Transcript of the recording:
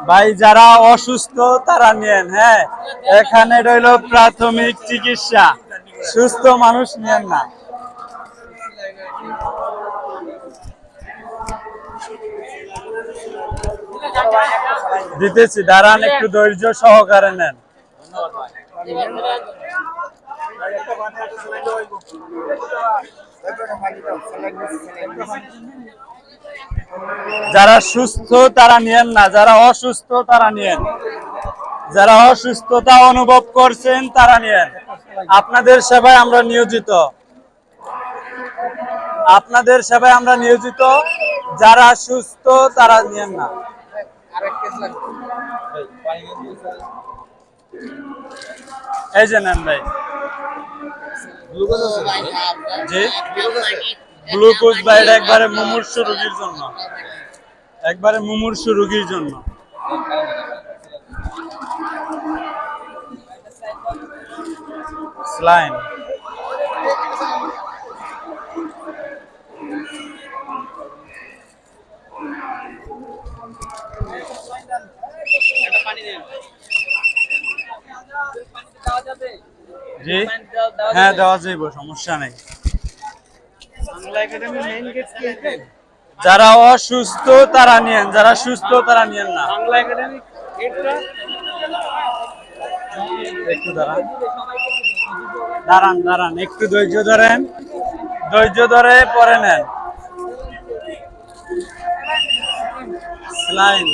ভাই যারা অসুস্থ তারা নেন। হ্যাঁ, এখানে রইল প্রাথমিক চিকিৎসা, সুস্থ মানুষ নেন না। দিতেছি, দাঁড়ান, একটু ধৈর্য সহকারে নেন। যারা সুস্থ তারা নিয়েন না, যারা অসুস্থ তারা নিয়েন। যারা অসুস্থতা অনুভব করছেন তারা নিয়েন। আপনাদের সেবায় আমরা নিয়োজিত, আপনাদের সেবায় আমরা নিয়োজিত। যারা সুস্থ তারা নিয়েন না। এই যে নেন ভাই। জি, গ্লুকোজ বা এটা একবারে মুমূর্ষু রোগীর জন্য, একবারে মুমূর্ষু রোগীর জন্য। স্লাইন জি, হ্যাঁ দেওয়া যাইব, সমস্যা নেই। যারা অসুস্থ তারা নিয়েন, যারা সুস্থ তারা নিয়েন না। একটু দাঁড়ান, দাঁড়ান দাঁড়ান, একটু ধৈর্য ধরেন, ধৈর্য ধরে পরে নেন। স্লাইন